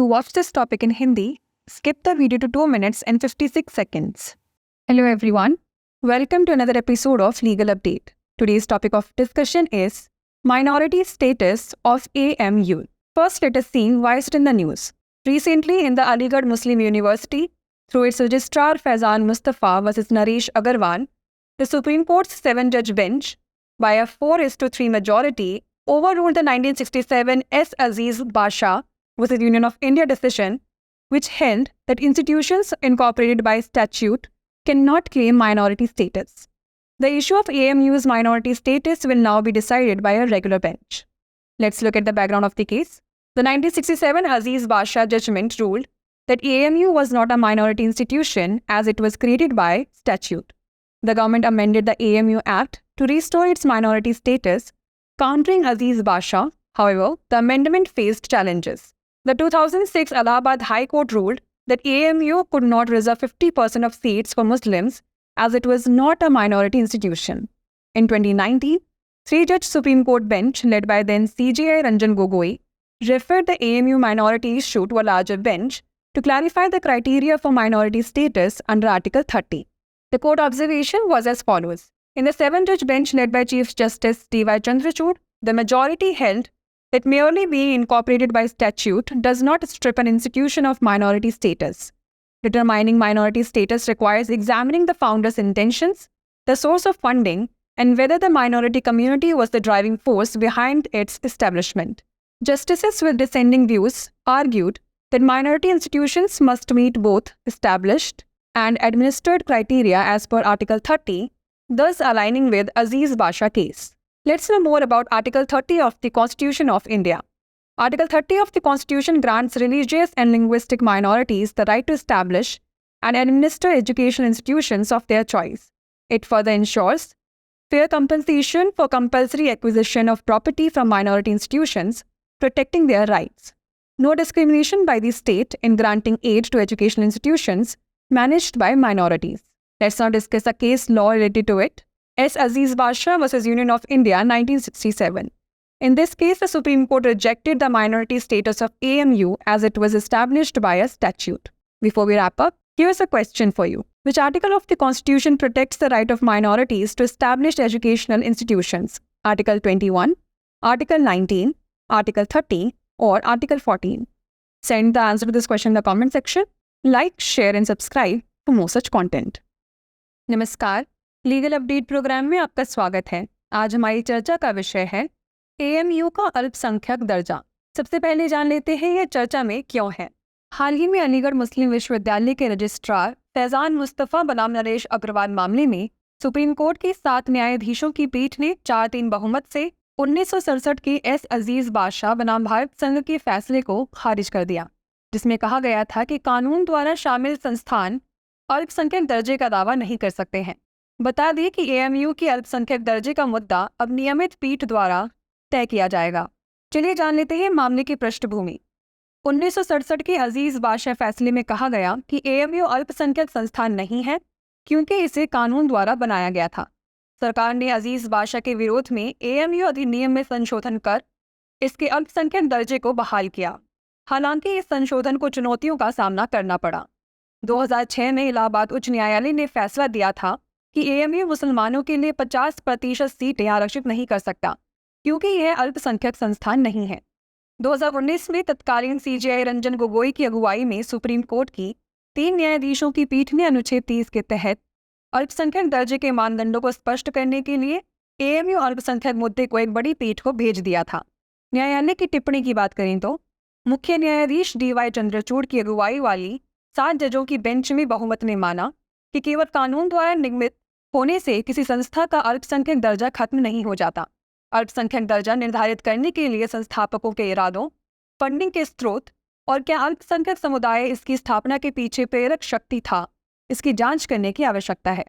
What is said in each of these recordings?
To watch this topic in Hindi, skip the video to 2 minutes and 56 seconds. Hello everyone, welcome to another episode of Legal Update. Today's topic of discussion is minority status of AMU. First, let us see why is it in the news. Recently, in the Aligarh Muslim University, through its registrar Faizan Mustafa vs. Naresh Agarwal, the Supreme Court's 7-judge bench, by a 4:3 majority, overruled the 1967 S. Aziz Basha vs. Union of India decision, which held that institutions incorporated by statute cannot claim minority status. The issue of AMU's minority status will now be decided by a regular bench. Let's look at the background of the case. The 1967 Aziz Basha judgment ruled that AMU was not a minority institution as it was created by statute. The government amended the AMU Act to restore its minority status, countering Aziz Basha. However, the amendment faced challenges. The 2006 Allahabad High Court ruled that AMU could not reserve 50% of seats for Muslims as it was not a minority institution. In 2019, 3-judge Supreme Court bench led by then CJI Ranjan Gogoi referred the AMU minority issue to a larger bench to clarify the criteria for minority status under Article 30. The court observation was as follows. In the 7-judge bench led by Chief Justice D.Y. Chandrachud, the majority held that merely being incorporated by statute does not strip an institution of minority status. Determining minority status requires examining the founder's intentions, the source of funding, and whether the minority community was the driving force behind its establishment. Justices with dissenting views argued that minority institutions must meet both established and administered criteria as per Article 30, thus aligning with Aziz Basha case. Let's know more about Article 30 of the Constitution of India. Article 30 of the Constitution grants religious and linguistic minorities the right to establish and administer educational institutions of their choice. It further ensures fair compensation for compulsory acquisition of property from minority institutions, protecting their rights. No discrimination by the state in granting aid to educational institutions managed by minorities. Let's now discuss a case law related to it. S. Aziz Basha vs. Union of India, 1967. In this case, the Supreme Court rejected the minority status of AMU as it was established by a statute. Before we wrap up, here's a question for you. Which article of the Constitution protects the right of minorities to establish educational institutions? Article 21, Article 19, Article 30, or Article 14? Send the answer to this question in the comment section. Like, share and subscribe for more such content. नमस्कार, legal update programme में आपका स्वागत है। आज हमारी चर्चा का विषय है AMU का अल्पसंख्यक दर्जा। सबसे पहले जान लेते हैं यह चर्चा में क्यों है। हाल ही में अलीगढ़ मुस्लिम विश्वविद्यालय के रजिस्ट्रार फैजान मुस्तफ़ा बनाम नरेश अग्रवाल मामले में सुप्रीम कोर्ट के 7 न्यायाधीशों की पीठ ने 4-3 बहुमत से 1967 के एस अजीज बादशाह बनाम भारत संघ के फैसले को खारिज कर दिया, जिसमें कहा गया था कि कानून द्वारा शामिल संस्थान अल्पसंख्यक दर्जे का दावा नहीं कर सकते हैं। बता दें कि AMU के अल्पसंख्यक दर्जे का मुद्दा अब नियमित पीठ द्वारा तय किया जाएगा। चलिए जान लेते हैं मामले की पृष्ठभूमि। 1967 के अजीज बादशाह फैसले में कहा गया कि AMU अल्पसंख्यक संस्थान नहीं है क्योंकि इसे कानून द्वारा बनाया गया था। सरकार ने अजीज बादशाह के विरोध में AMU अधिनियम में संशोधन कर इसके अल्पसंख्यक दर्जे को बहाल किया। हालांकि इस संशोधन को चुनौतियों का सामना करना पड़ा। 2006 में इलाहाबाद उच्च न्यायालय ने फैसला दिया था कि AMU मुसलमानों के लिए 50% सीटें आरक्षित नहीं कर सकता क्योंकि यह अल्पसंख्यक संस्थान नहीं है। 2019 में तत्कालीन CJI रंजन गोगोई की अगुवाई में सुप्रीम कोर्ट की 3 न्यायाधीशों की पीठ ने अनुच्छेद 30 के तहत अल्पसंख्यक दर्जे के मानदंडों को स्पष्ट करने के लिए AMU अल्पसंख्यक मुद्दे को एक बड़ी पीठ को भेज दिया था। न्यायालय की टिप्पणी की बात करें तो मुख्य न्यायाधीश DY चंद्रचूड़ की अगुवाई वाली 7 जजों की बेंच में बहुमत ने माना कि केवल कानून द्वारा निगमित होने से किसी संस्था का अल्पसंख्यक दर्जा खत्म नहीं हो जाता। अल्पसंख्यक दर्जा निर्धारित करने के लिए संस्थापकों के इरादों, फंडिंग के स्रोत और क्या अल्पसंख्यक समुदाय इसकी स्थापना के पीछे प्रेरक शक्ति था, इसकी जांच करने की आवश्यकता है।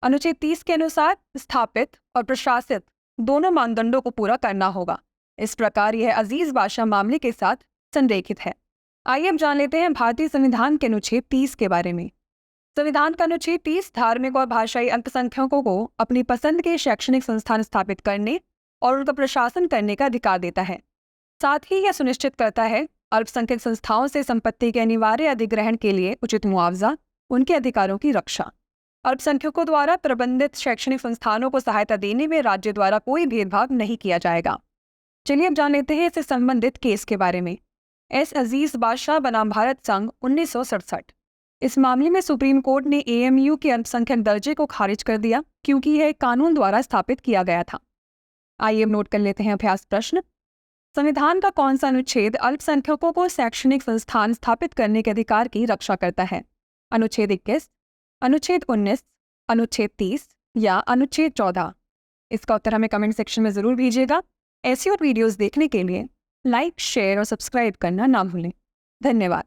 अनुच्छेद 30 के अनुसार स्थापित और प्रशासित दोनों मानदंडों को पूरा करना होगा। इस प्रकार यह अजीज बादशाह मामले के साथ संरेखित है। आइए अब जान लेते हैं भारतीय संविधान के अनुच्छेद 30 के बारे में। संविधान का अनुच्छेद 30 धार्मिक और भाषाई अल्पसंख्यकों को अपनी पसंद के शैक्षणिक संस्थान स्थापित करने और उनका प्रशासन करने का अधिकार देता है। साथ ही यह सुनिश्चित करता है अल्पसंख्यक संस्थाओं से संपत्ति के अनिवार्य अधिग्रहण के लिए उचित मुआवजा, उनके अधिकारों की रक्षा। अल्पसंख्यकों द्वारा प्रबंधित शैक्षणिक संस्थानों को सहायता देने में राज्य द्वारा कोई भेदभाव नहीं किया जाएगा। चलिए अब जान लेते हैं इससे संबंधित केस के बारे में। एस अजीज बादशाह बनाम भारत संघ 1967। इस मामले में सुप्रीम कोर्ट ने AMU के अल्पसंख्यक दर्जे को खारिज कर दिया क्योंकि यह कानून द्वारा स्थापित किया गया था। आइए अब नोट कर लेते हैं अभ्यास प्रश्न। संविधान का कौन सा अनुच्छेद अल्पसंख्यकों को शैक्षणिक संस्थान स्थापित करने के अधिकार की रक्षा करता है? अनुच्छेद 21, अनुच्छेद 19, अनुच्छेद 30 या अनुच्छेद 14? इसका उत्तर हमें कमेंट सेक्शन में ज़रूर भेजिएगा। ऐसी और वीडियोस देखने के लिए लाइक, शेयर और सब्सक्राइब करना ना भूलें। धन्यवाद।